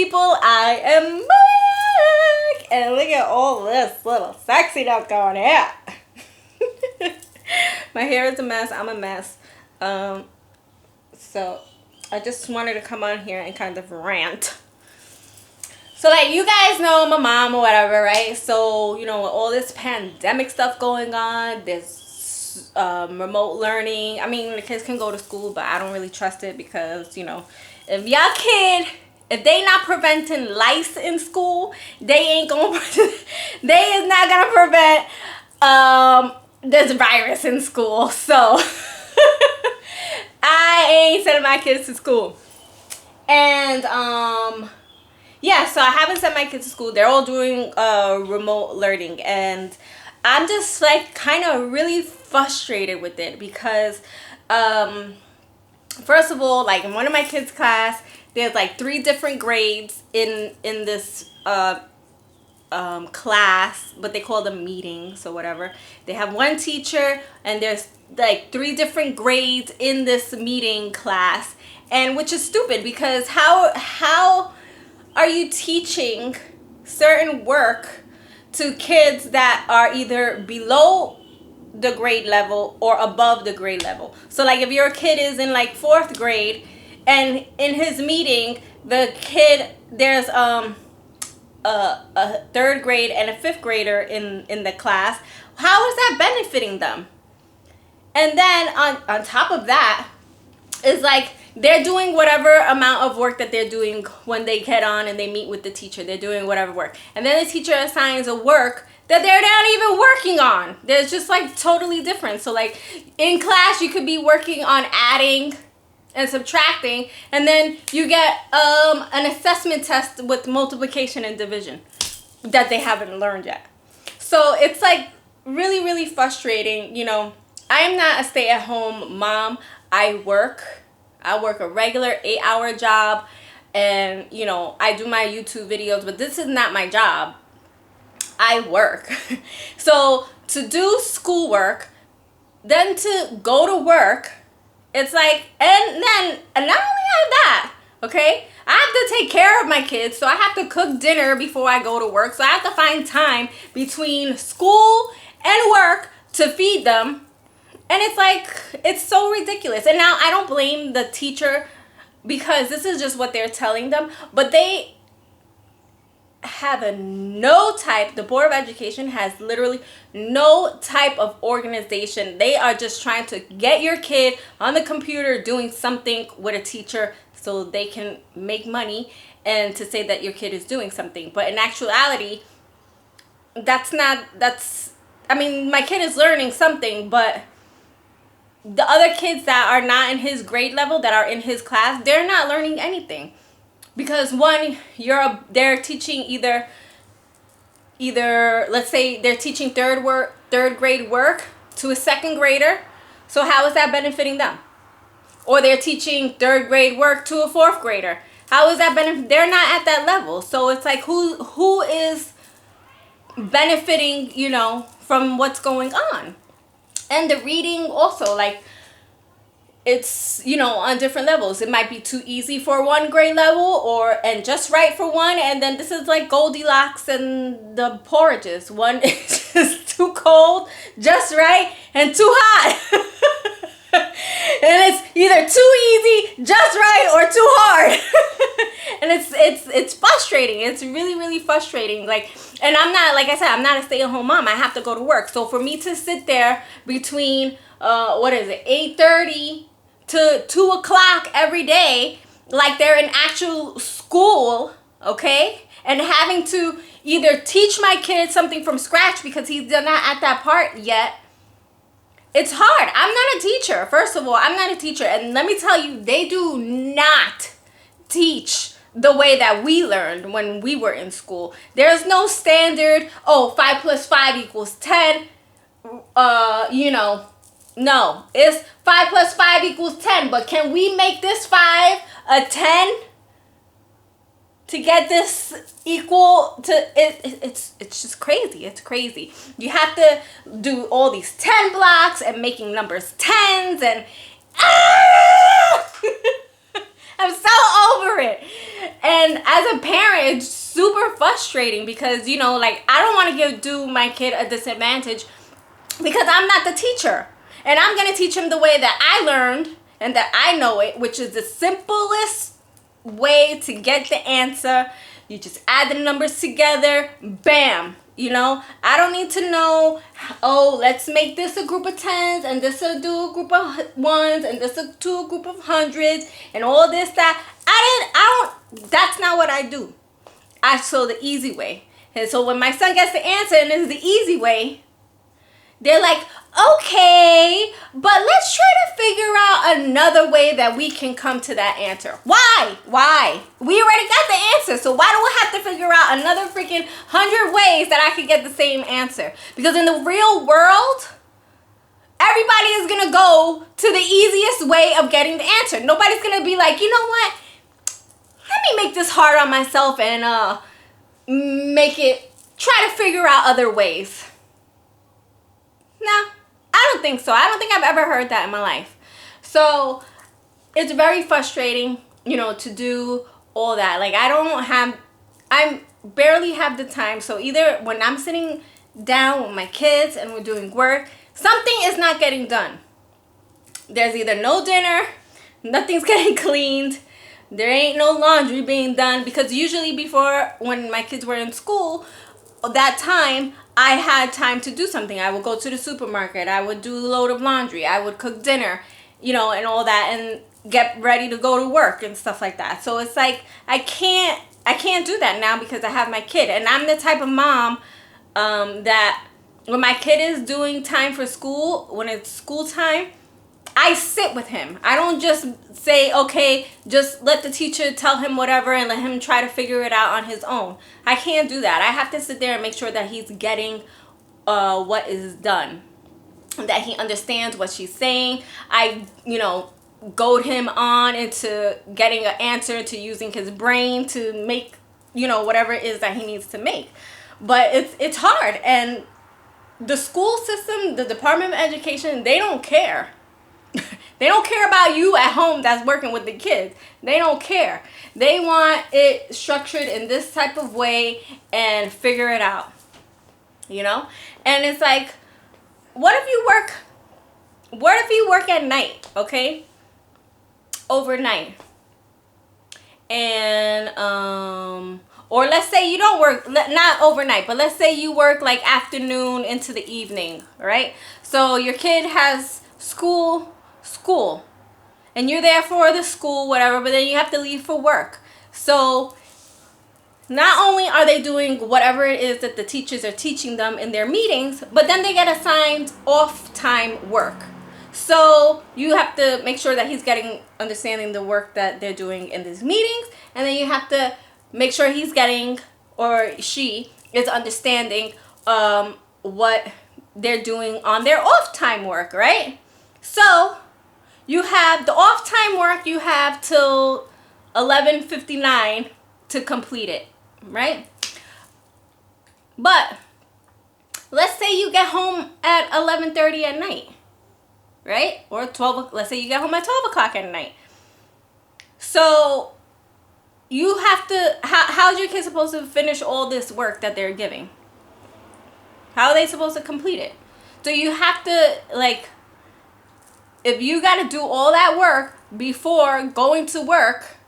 people, I am back! And look at all this little sexiness going here. My hair is a mess. I'm a mess. So I just wanted to come on here and kind of rant. So, like, you guys know I'm a mom or whatever, right? So, you know, all this pandemic stuff going on, this remote learning. I mean, the kids can go to school, but I don't really trust it because, you know, if y'all kid, if they not preventing lice in school, they ain't gonna, they is not gonna prevent this virus in school. So, I ain't sending my kids to school. And, yeah, so I haven't sent my kids to school. They're all doing remote learning, and I'm just like kind of really frustrated with it because first of all, like in one of my kids' class, there's like 3 different grades in this class, but they call them meetings or whatever. They have one teacher, and there's like 3 different grades in this meeting class, and which is stupid because how are you teaching certain work to kids that are either below the grade level or above the grade level? So like if your kid is in like 4th grade and in his meeting the kid, there's a 3rd grade and a 5th grader in the class, how is that benefiting them? And then on top of that is like they're doing whatever amount of work that they're doing when they get on and they meet with the teacher. They're doing whatever work. And then the teacher assigns a work that they're not even working on. They're just like totally different. So like in class, you could be working on adding and subtracting, and then you get an assessment test with multiplication and division that they haven't learned yet. So it's like really, really frustrating. You know, I am not a stay-at-home mom. I work a regular 8-hour job, and you know, I do my YouTube videos, but this is not my job. I work. So to do schoolwork, then to go to work, it's like, and then and not only that, okay, I have to take care of my kids, so I have to cook dinner before I go to work. So I have to find time between school and work to feed them. And it's like, it's so ridiculous. And now I don't blame the teacher because this is just what they're telling them. But they have the Board of Education has literally no type of organization. They are just trying to get your kid on the computer doing something with a teacher so they can make money and to say that your kid is doing something. But in actuality, I mean, my kid is learning something, but the other kids that are not in his grade level, that are in his class, they're not learning anything. Because one, they're teaching either let's say they're teaching third grade work to a 2nd grader. So how is that benefiting them? Or they're teaching 3rd grade work to a 4th grader. How is that benefiting? They're not at that level. So it's like who is benefiting, you know, from what's going on? And the reading also, like, it's, you know, on different levels. It might be too easy for one grade level and just right for one. And then this is like Goldilocks and the porridges. One is just too cold, just right, and too hot. And it's either too easy, just right, or too hard. And it's frustrating. It's really, really frustrating. Like, and I'm not, like I said, I'm not a stay-at-home mom. I have to go to work. So for me to sit there between 8:30 to 2 o'clock every day, like they're in actual school, okay, and having to either teach my kid something from scratch because he's not at that part yet, it's hard. I'm not a teacher. First of all, I'm not a teacher. And let me tell you, they do not teach the way that we learned when we were in school. There's no standard, 5 plus 5 equals 10. You know, no. It's 5 plus 5 equals 10. But can we make this 5 a 10? To get this equal to it, it's just crazy. It's crazy. You have to do all these 10 blocks and making numbers 10s and I'm so over it. And And as a parent, it's super frustrating because, you know, like, I don't want to do my kid a disadvantage because I'm not the teacher. And I'm going to teach him the way that I learned and that I know it, which is the simplest way to get the answer. You just add the numbers together, bam. You know, I don't need to know, oh, let's make this a group of tens, and this will do a group of ones, and this will do a group of hundreds, and all this, that. That's not what I do. I show the easy way. And so when my son gets the answer and it's the easy way, they're like, okay, but let's try to figure out another way that we can come to that answer. Why? We already got the answer, so why do we have to figure out another freaking 100 ways that I could get the same answer? Because in the real world, everybody is going to go to the easiest way of getting the answer. Nobody's going to be like, you know what? Let me make this hard on myself and try to figure out other ways. No, I don't think so. I don't think I've ever heard that in my life. So it's very frustrating, you know, to do all that. Like, I barely have the time. So either when I'm sitting down with my kids and we're doing work, something is not getting done. There's either no dinner, nothing's getting cleaned, there ain't no laundry being done, because usually before, when my kids were in school, that time I had time to do something. I would go to the supermarket, I would do a load of laundry, I would cook dinner, you know, and all that, and get ready to go to work and stuff like that. So it's like I can't do that now because I have my kid. And I'm the type of mom that when my kid is doing time for school, when it's school time, I sit with him. I don't just say, okay, just let the teacher tell him whatever and let him try to figure it out on his own. I can't do that. I have to sit there and make sure that he's getting what is done, that he understands what she's saying. I, you know, goad him on into getting an answer, to using his brain to make, you know, whatever it is that he needs to make. But it's hard. And the school system, the Department of Education, they don't care. They don't care about you at home that's working with the kids. They don't care. They want it structured in this type of way and figure it out. You know? And it's like, what if you work at night, okay? Overnight. And or let's say you don't work, not overnight, but let's say you work like afternoon into the evening, right? So your kid has school, and you're there for the school, whatever, but then you have to leave for work. So not only are they doing whatever it is that the teachers are teaching them in their meetings, but then they get assigned off time work. So you have to make sure that he's understanding the work that they're doing in these meetings, and then you have to make sure he's getting, or she is understanding what they're doing on their off time work, right? So you have the off time work, you have till 11:59 to complete it, right? But let's say you get home at 11:30 at night, right? Or 12, let's say you get home at 12 o'clock at night. So you have to, how's your kid supposed to finish all this work that they're giving? How are they supposed to complete it? So you have to, like, if you got to do all that work before going to work,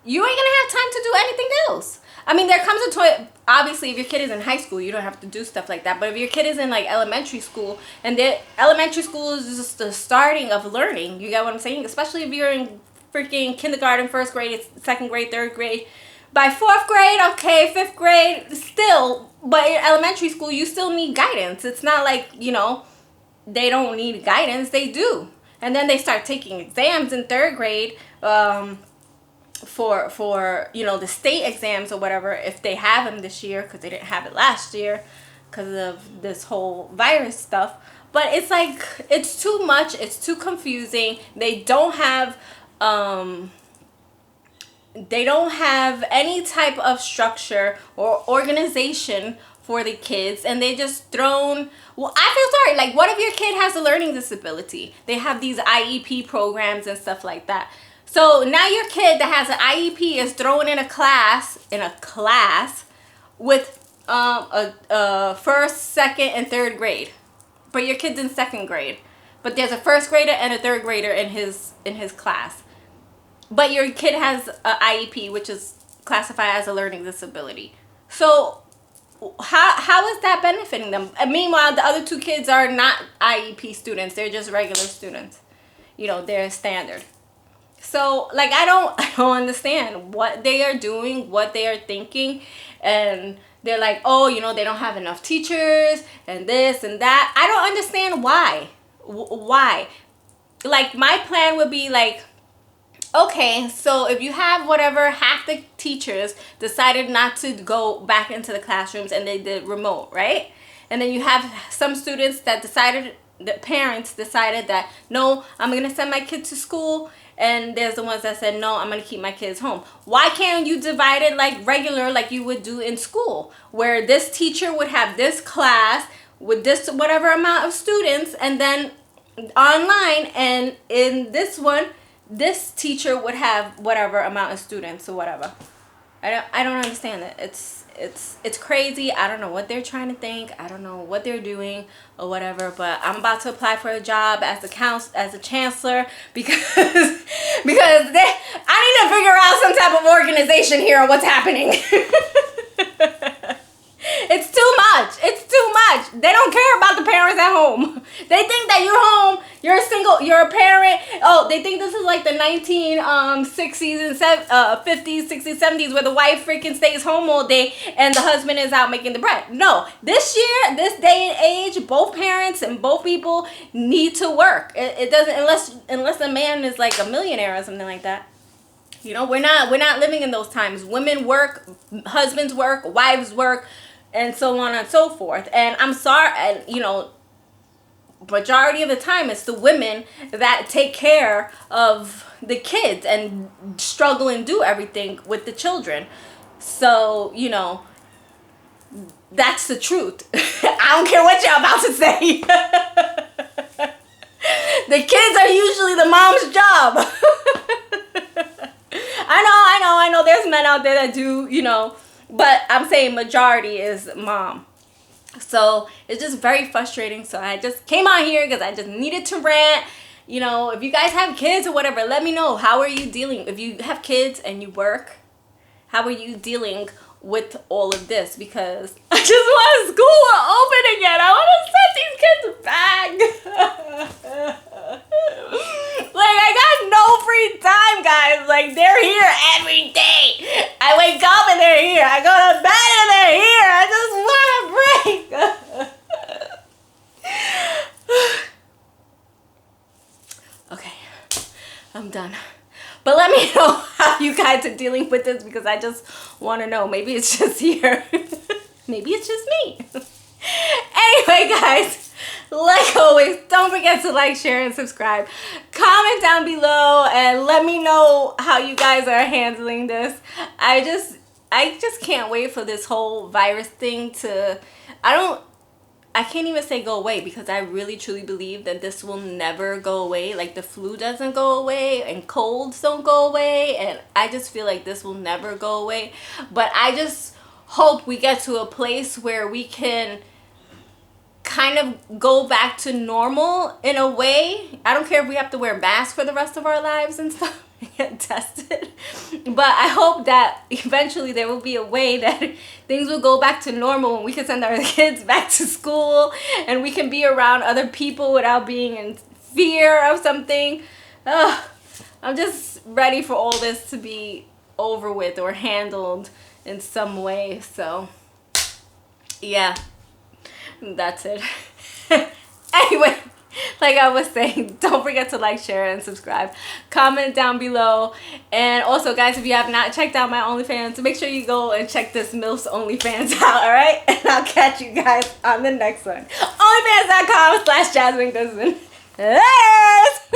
you ain't going to have time to do anything else. I mean, there comes a point, obviously, if your kid is in high school, you don't have to do stuff like that. But if your kid is in, like, elementary school, and elementary school is just the starting of learning, you get what I'm saying? Especially if you're in freaking kindergarten, first grade, second grade, third grade. By fourth grade, okay, fifth grade, still. But in elementary school, you still need guidance. It's not like, you know, they don't need guidance. They do. And then they start taking exams in third grade for you know, the state exams or whatever, if they have them this year, because they didn't have it last year because of this whole virus stuff. But it's like, it's too much. It's too confusing. They don't have any type of structure or organization for the kids, and they just thrown. Well, I feel sorry. Like, what if your kid has a learning disability? They have these IEP programs and stuff like that. So now your kid that has an IEP is thrown in a class with a first, second, and third grade, but your kid's in second grade. But there's a first grader and a third grader in his class. But your kid has an IEP, which is classified as a learning disability. So how is that benefiting them? And meanwhile, the other two kids are not IEP students. They're just regular students. They're standard. So, like, I don't understand what they are doing, what they are thinking. And they're like, oh, they don't have enough teachers and this and that. I don't understand why. Why? Like, my plan would be like, okay, so if you have whatever, half the teachers decided not to go back into the classrooms and they did remote, right? And then you have some students that the parents decided that, no, I'm going to send my kid to school. And there's the ones that said, no, I'm going to keep my kids home. Why can't you divide it like regular, like you would do in school, where this teacher would have this class with this whatever amount of students, and then online, and in this one, this teacher would have whatever amount of students or whatever. I don't understand it. It's crazy. I don't know what they're trying to think. I don't know what they're doing or whatever. But I'm about to apply for a job as a chancellor because I need to figure out some type of organization here on what's happening. It's too much. It's too much. They don't care about the parents at home. They think that you're home, you're single, you're a parent. Oh, they think this is like the 1960s and 50s, 60s, 70s where the wife freaking stays home all day and the husband is out making the bread. No, this year, this day and age, both parents and both people need to work. It doesn't, unless a man is like a millionaire or something like that. We're not living in those times. Women work, husbands work, wives work, and so on and so forth. And I'm sorry, and majority of the time it's the women that take care of the kids and struggle and do everything with the children. So, that's the truth. I don't care what y'all about to say. The kids are usually the mom's job. I know there's men out there that do, but I'm saying majority is mom. So it's just very frustrating. So I just came on here because I just needed to rant. If you guys have kids or whatever, let me know. How are you dealing? If you have kids and you work, how are you dealing with all of this? Because I just want school open again. I want to send these kids back. Like, I got no free time, guys. Like, they're here every day. I wake up and they're here. I go to bed and they're here. I just want a break. Okay, I'm done. But let me know how you guys are dealing with this, because I just want to know. Maybe it's just here. Maybe it's just me. Anyway, guys, like always, don't forget to like, share, and subscribe. Comment down below and let me know how you guys are handling this. I just can't wait for this whole virus thing to... I can't even say go away, because I really truly believe that this will never go away. Like, the flu doesn't go away and colds don't go away, and I just feel like this will never go away. But I just hope we get to a place where we can kind of go back to normal in a way. I don't care if we have to wear masks for the rest of our lives and stuff and get tested, but I hope that eventually there will be a way that things will go back to normal and we can send our kids back to school and we can be around other people without being in fear of something. I'm just ready for all this to be over with or handled in some way. So yeah, that's it. Anyway, like I was saying, don't forget to like, share, and subscribe. Comment down below. And also, guys, if you have not checked out my OnlyFans, make sure you go and check this MILF's OnlyFans out, alright? And I'll catch you guys on the next one. OnlyFans.com/JasmineGoodson. Yes!